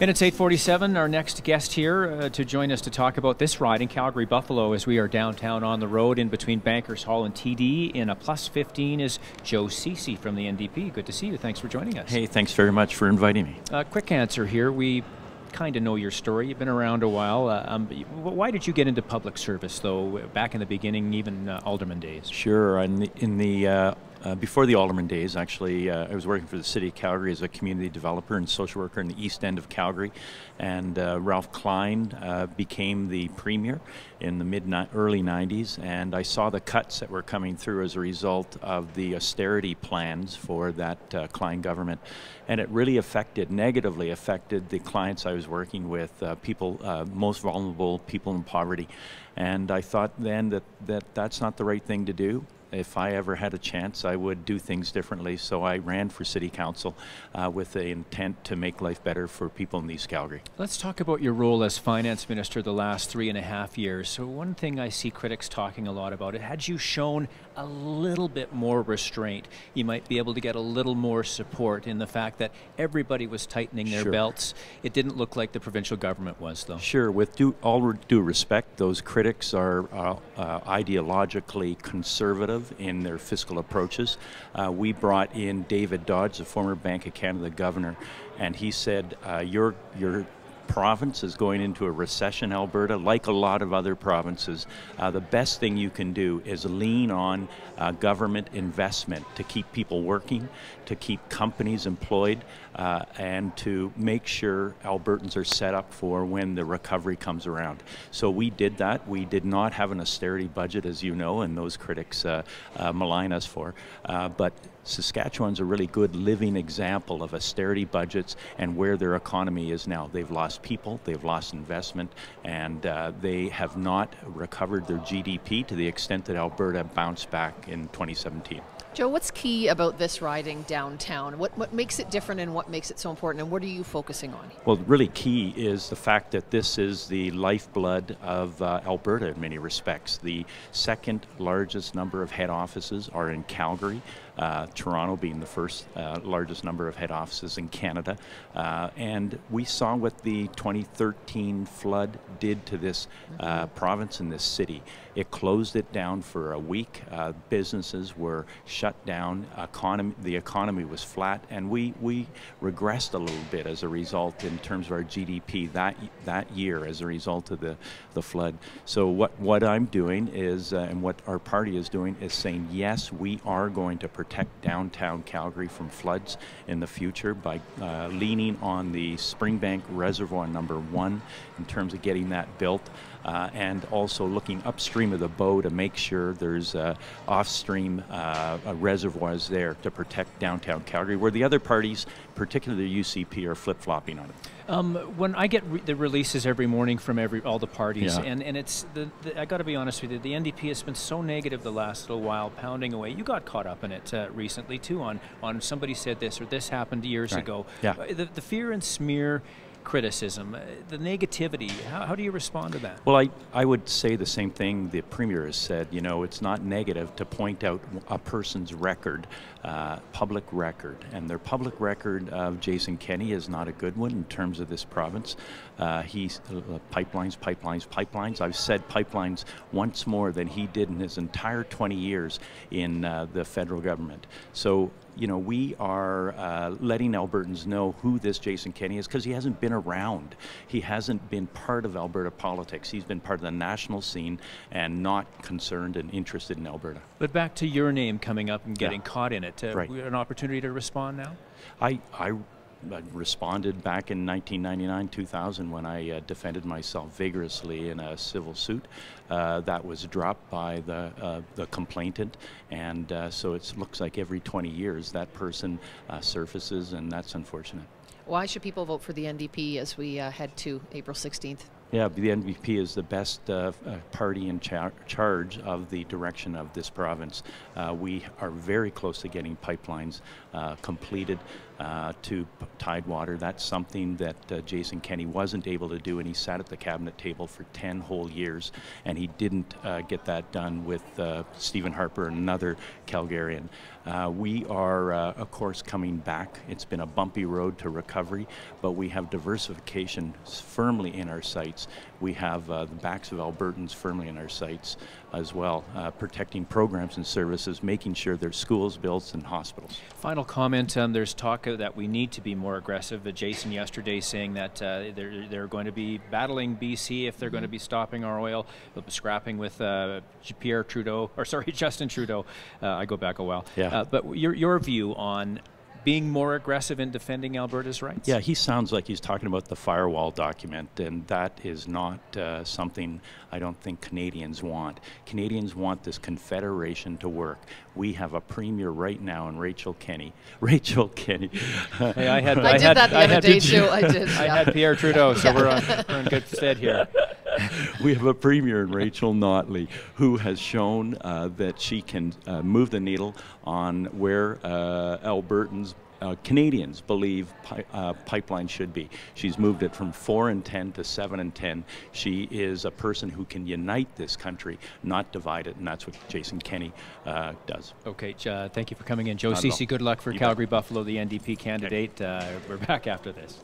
And it's 8:47. Our next guest here to join us to talk about this ride in Calgary-Buffalo as we are downtown on the road in between Bankers Hall and TD in a +15 is Ceci from the NDP. Good to see you. Thanks for joining us. Hey, thanks very much for inviting me. Quick answer here. We kind of know your story. You've been around a while. Why did you get into public service, though, back in the beginning, even alderman days? Sure. Before the alderman days, actually, I was working for the City of Calgary as a community developer and social worker in the east end of Calgary. And Ralph Klein became the premier in the early 90s. And I saw the cuts that were coming through as a result of the austerity plans for that Klein government. And it really negatively affected the clients I was working with, people, most vulnerable, people in poverty. And I thought then that's not the right thing to do. If I ever had a chance, I would do things differently. So I ran for City Council with the intent to make life better for people in East Calgary. Let's talk about your role as Finance Minister the last 3.5 years. So one thing I see critics talking a lot about, had you shown a little bit more restraint, you might be able to get a little more support in the fact that everybody was tightening their belts. It didn't look like the provincial government was, though. Sure. With all due respect, those critics are ideologically conservative in their fiscal approaches. We brought in David Dodge, the former Bank of Canada governor, and he said, your province is going into a recession, Alberta, like a lot of other provinces. The best thing you can do is lean on government investment to keep people working, to keep companies employed, and to make sure Albertans are set up for when the recovery comes around. So we did that. We did not have an austerity budget, as you know, and those critics malign us for. But Saskatchewan's a really good living example of austerity budgets and where their economy is now. They've lost people, they've lost investment, and they have not recovered their GDP to the extent that Alberta bounced back in 2017. Joe, what's key about this riding downtown? What makes it different and what makes it so important, and what are you focusing on? Well, really key is the fact that this is the lifeblood of Alberta in many respects. The second largest number of head offices are in Calgary, Toronto being the first largest number of head offices in Canada. And we saw what the 2013 flood did to this province and this city. It closed it down for a week. Businesses were shut down. The economy was flat, and we regressed a little bit as a result in terms of our GDP that year as a result of the flood. So what I'm doing is, and what our party is doing, is saying yes, we are going to protect downtown Calgary from floods in the future by leaning on the Springbank Reservoir #1 in terms of getting that built, and also looking upstream of the Bow to make sure there's off-stream reservoirs there to protect downtown Calgary, where the other parties, particularly the UCP, are flip-flopping on it. When I get the releases every morning from all the parties, and it's I got to be honest with you, the NDP has been so negative the last little while, pounding away. You got caught up in it recently too, on somebody said this or this happened years ago. Yeah. The fear and smear criticism, the negativity, how do you respond to that? Well, I would say the same thing the Premier has said. You know, it's not negative to point out a person's record, public record. And their public record of Jason Kenney is not a good one in terms of this province. He's pipelines. I've said pipelines once more than he did in his entire 20 years in the federal government. So, you know, we are letting Albertans know who this Jason Kenney is, because he hasn't been around. He hasn't been part of Alberta politics. He's been part of the national scene and not concerned and interested in Alberta. But back to your name coming up and getting caught in it. Right. An opportunity to respond now? I responded back in 1999-2000 when I defended myself vigorously in a civil suit that was dropped by the complainant, and so it looks like every 20 years that person surfaces, and that's unfortunate. Why should people vote for the NDP as we head to April 16th? Yeah, the NDP is the best party in charge of the direction of this province. We are very close to getting pipelines completed. to Tidewater. That's something that Jason Kenney wasn't able to do, and he sat at the cabinet table for 10 whole years, and he didn't get that done with Stephen Harper, another Calgarian. We are, of course, coming back. It's been a bumpy road to recovery, but we have diversification firmly in our sights. We have the backs of Albertans firmly in our sights as well, protecting programs and services, making sure there's schools built and hospitals. Final comment, there's talk that we need to be more aggressive. Jason yesterday saying that they're going to be battling BC if they're going to be stopping our oil. They'll be scrapping with Justin Trudeau. I go back a while. Yeah. But your view on being more aggressive in defending Alberta's rights? Yeah, he sounds like he's talking about the firewall document, and that is not something I don't think Canadians want. Canadians want this confederation to work. We have a premier right now in Rachel Kenney. Rachel Kenney. Hey, I did that the other day too. I did. I had Pierre Trudeau, so we're in good stead here. We have a premier in Rachel Notley who has shown that she can move the needle on where Albertans, Canadians believe pipeline should be. She's moved it from 4 and 10 to 7 and 10. She is a person who can unite this country, not divide it, and that's what Jason Kenney does. Okay, thank you for coming in. Ceci, good luck for Calgary-Buffalo, the NDP candidate. We're back after this.